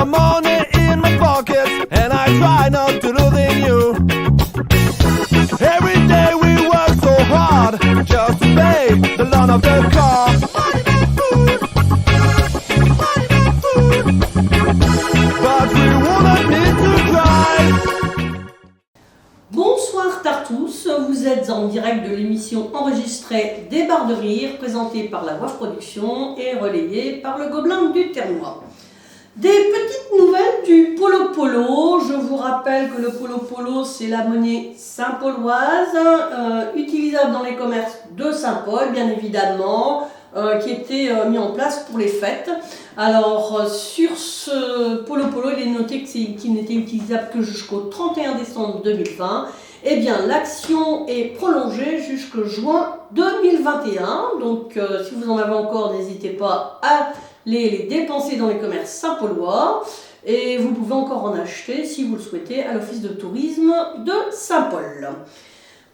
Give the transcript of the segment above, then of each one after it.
the money in my pocket, and I try not to lose in you. Every day we work so hard just to pay the loan of the car. But we wouldn't need to drive. Bonsoir Tartous, vous êtes en direct de l'émission enregistrée des Barres de Rire, présentée par la Waf Production et relayée par le Gobelin du Ternois. Des petites nouvelles du Polo Polo. Je vous rappelle que le Polo Polo, c'est la monnaie saint-pauloise, utilisable dans les commerces de Saint-Paul, bien évidemment, qui était mis en place pour les fêtes. Alors, sur ce Polo Polo, il est noté qu'il n'était utilisable que jusqu'au 31 décembre 2020. Eh bien, l'action est prolongée jusqu'au juin 2021. Donc, si vous en avez encore, n'hésitez pas à les dépenser dans les commerces saint-paulois. Et vous pouvez encore en acheter, si vous le souhaitez, à l'Office de tourisme de Saint-Paul.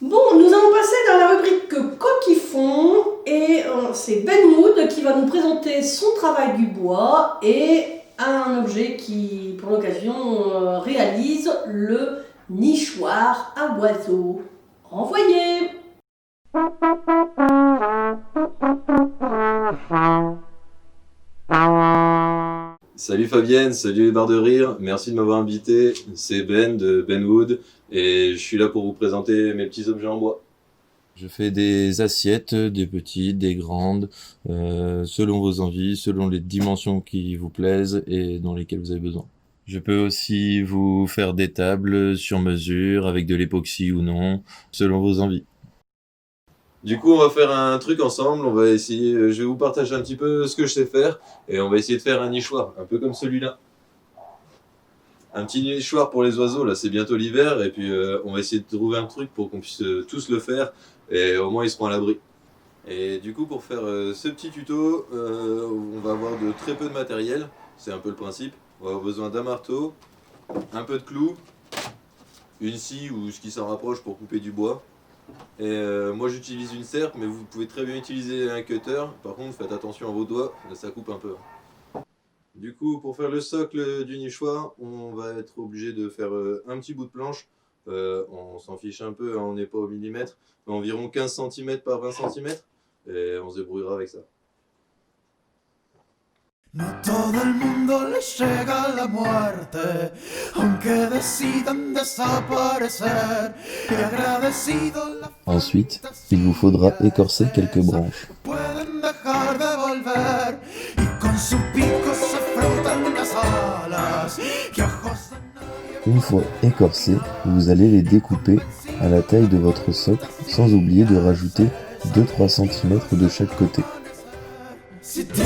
Bon, nous allons passer dans la rubrique Coquille-fond. Et c'est Ben Wood qui va nous présenter son travail du bois et un objet qui, pour l'occasion, réalise le nichoir à oiseaux. Envoyez! Salut Fabienne, salut les Barres de Rire, merci de m'avoir invité, c'est Ben de Ben Wood et je suis là pour vous présenter mes petits objets en bois. Je fais des assiettes, des petites, des grandes, selon vos envies, selon les dimensions qui vous plaisent et dans lesquelles vous avez besoin. Je peux aussi vous faire des tables sur mesure avec de l'époxy ou non, selon vos envies. Du coup, on va faire un truc ensemble, on va essayer, je vais vous partager un petit peu ce que je sais faire et on va essayer de faire un nichoir, un peu comme celui-là. Un petit nichoir pour les oiseaux, là c'est bientôt l'hiver et puis on va essayer de trouver un truc pour qu'on puisse tous le faire et au moins ils seront à l'abri. Et du coup, pour faire ce petit tuto, on va avoir de très peu de matériel, c'est un peu le principe. On va avoir besoin d'un marteau, un peu de clous, une scie ou ce qui s'en rapproche pour couper du bois. Et moi j'utilise une serpe, mais vous pouvez très bien utiliser un cutter. Par contre, faites attention à vos doigts, ça coupe un peu. Du coup, pour faire le socle du nichoir, on va être obligé de faire un petit bout de planche. On s'en fiche un peu, hein, on n'est pas au millimètre, mais environ 15 cm par 20 cm. Et on se débrouillera avec ça. No todo el mundo les llega la muerte, aunque decidan desaparecer. Y agradecido la Ensuite, il vous faudra écorcer quelques branches. pueden dejar de volver y con su pico se frotan las alas. Que ojos de nadie. Une fois écorcées, vous allez les découper à la taille de votre socle, sans oublier de rajouter 2-3 cm de chaque côté. Si te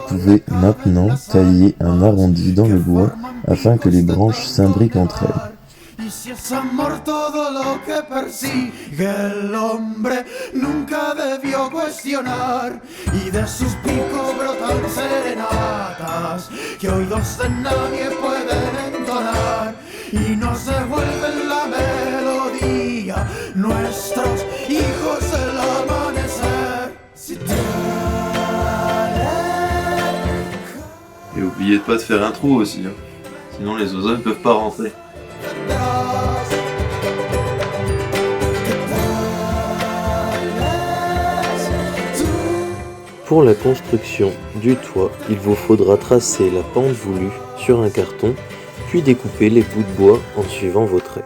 Vous pouvez maintenant tailler un arrondi dans le bois afin que les branches s'imbriquent entre elles. Y si es amor todo lo que persigue el hombre, nunca debió cuestionar. Y de sus picos brotan serenatas que oídos de nadie pueden entonar. Y nos devuelven la melodía, nuestros hijos del amanecer. Si te Et oubliez de pas de faire un trou aussi, hein. Sinon les oiseaux ne peuvent pas rentrer. Pour la construction du toit, il vous faudra tracer la pente voulue sur un carton, puis découper les bouts de bois en suivant vos traits.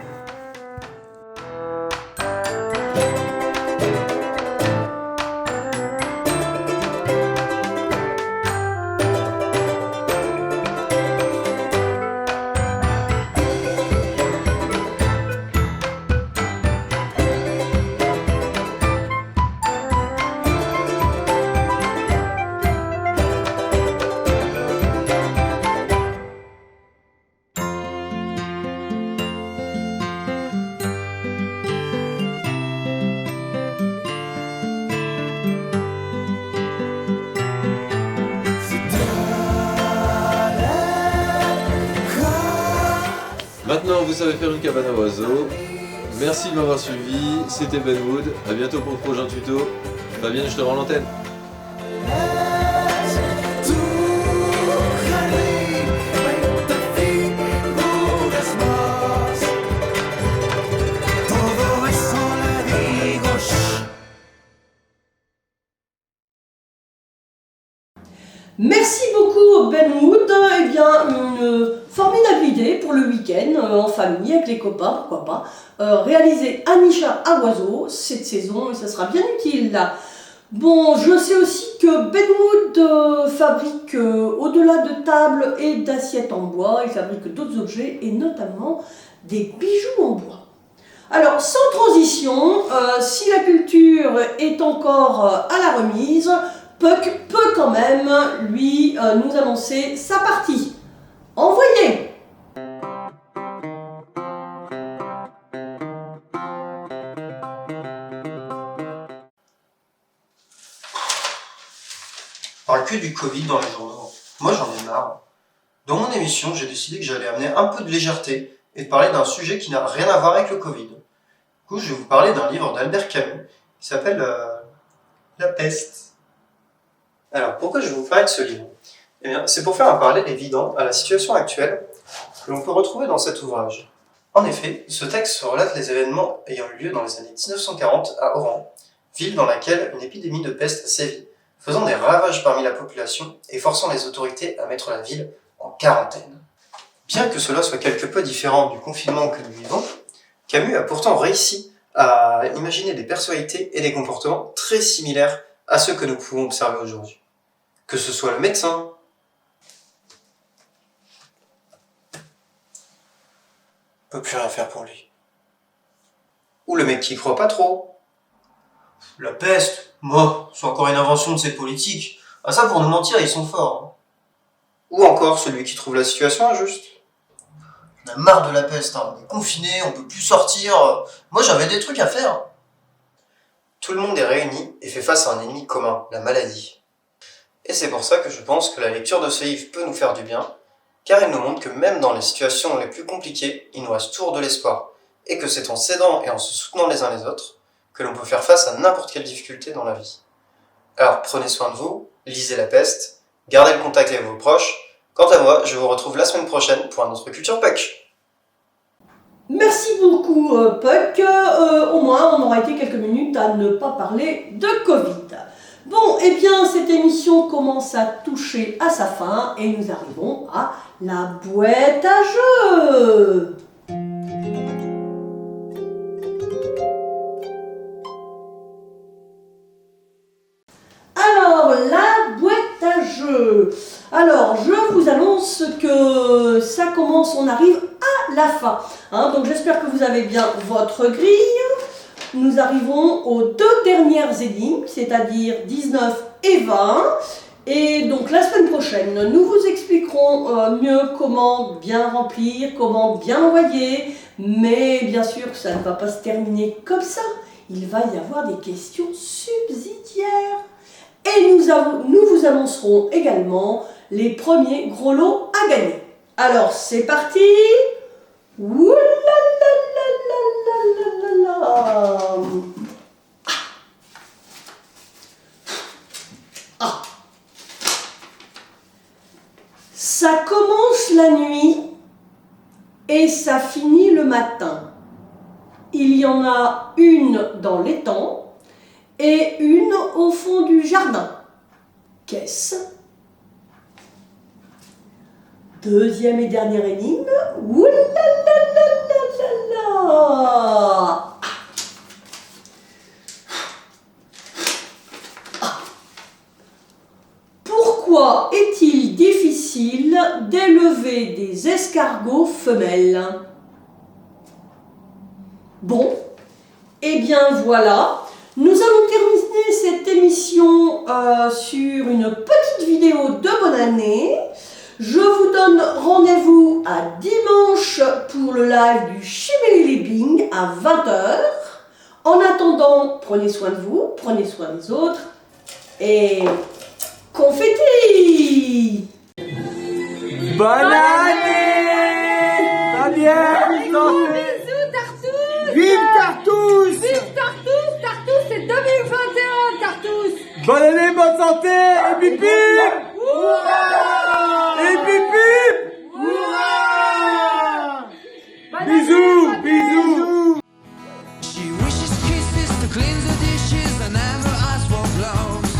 Maintenant, vous savez faire une cabane à oiseaux. Merci de m'avoir suivi. C'était Ben Wood. À bientôt pour le prochain tuto. Fabienne, je te rends l'antenne. Merci beaucoup Ben Wood. Eh bien, une formidable idée pour le week-end, en famille, avec les copains, pourquoi pas. Réaliser un niche à oiseaux cette saison, et ça sera bien utile là. Bon, je sais aussi que Ben Wood fabrique, au-delà de tables et d'assiettes en bois, il fabrique d'autres objets, et notamment des bijoux en bois. Alors, sans transition, si la culture est encore à la remise, Puck peut quand même, lui, nous annoncer sa partie. Envoyez! On parle que du Covid dans les journaux. Moi, j'en ai marre. Dans mon émission, j'ai décidé que j'allais amener un peu de légèreté et de parler d'un sujet qui n'a rien à voir avec le Covid. Du coup, je vais vous parler d'un livre d'Albert Camus qui s'appelle La peste. Alors, pourquoi je vais vous parler de ce livre? Eh bien, c'est pour faire un parallèle évident à la situation actuelle que l'on peut retrouver dans cet ouvrage. En effet, ce texte relate les événements ayant eu lieu dans les années 1940 à Oran, ville dans laquelle une épidémie de peste sévit, faisant des ravages parmi la population et forçant les autorités à mettre la ville en quarantaine. Bien que cela soit quelque peu différent du confinement que nous vivons, Camus a pourtant réussi à imaginer des personnalités et des comportements très similaires à ceux que nous pouvons observer aujourd'hui. Que ce soit le médecin, on peut plus rien faire pour lui. Ou le mec qui croit pas trop. La peste, moi, c'est encore une invention de ces politiques. Ah ça, pour nous mentir, ils sont forts. Ou encore celui qui trouve la situation injuste. On a marre de la peste, hein. On est confinés, on peut plus sortir. Moi, j'avais des trucs à faire. Tout le monde est réuni et fait face à un ennemi commun, la maladie. Et c'est pour ça que je pense que la lecture de ce livre peut nous faire du bien, car il nous montre que même dans les situations les plus compliquées, il nous reste toujours de l'espoir, et que c'est en s'aidant et en se soutenant les uns les autres que l'on peut faire face à n'importe quelle difficulté dans la vie. Alors prenez soin de vous, lisez La peste, gardez le contact avec vos proches. Quant à moi, je vous retrouve la semaine prochaine pour un autre Culture Puck. Merci beaucoup Puck, au moins on aura été quelques minutes à ne pas parler de Covid. Bon, eh bien cette émission commence à toucher à sa fin et nous arrivons à la boîte à jeux. Alors, la boîte à jeux. Alors, je vous annonce que ça commence, on arrive à la fin. Donc j'espère que vous avez bien votre grille. Nous arrivons aux deux dernières énigmes, c'est-à-dire 19 et 20. Et donc la semaine prochaine, nous vous expliquerons mieux comment bien remplir, comment bien envoyer. Mais bien sûr, ça ne va pas se terminer comme ça. Il va y avoir des questions subsidiaires. Et nous vous annoncerons également les premiers gros lots à gagner. Alors c'est parti. Ouh là là là là là là là. Ça commence la nuit et ça finit le matin. Il y en a une dans l'étang et une au fond du jardin. Qu'est-ce? Deuxième et dernière énigme. Ouh là là là là là là. Pourquoi est-il difficile d'élever des escargots femelles? Bon, eh bien voilà. Nous allons terminer cette émission sur une petite vidéo de bonne année. Je vous donne rendez-vous à dimanche pour le live du Chimeli Living à 20h. En attendant, prenez soin de vous, prenez soin des autres et confetti! Bonne année, Fabienne! santé. Bisous Tartous. Vive Tartous. Vive Tartous. Tartous, c'est 2021, Tartous. Bonne année, bonne santé. Et pipi. Et pipi. Bisous, bisous. She wishes kisses to cleanse the dishes and never asks for gloves.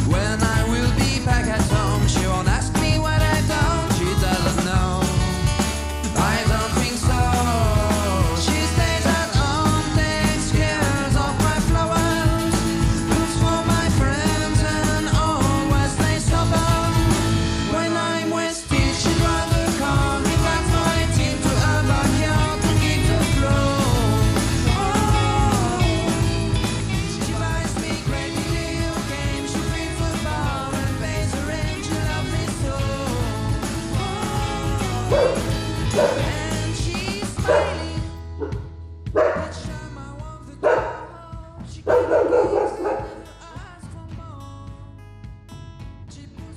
When I will be back at home, she won't ask me what I've done. She doesn't know. I don't think so. She stays at home, takes care of my flowers, cooks for my friends and always stays sober. When I'm wasted, she'd rather call me back my team to her backyard to keep the flow. She buys me great video games, she plays football and pays her rent, she loves me so.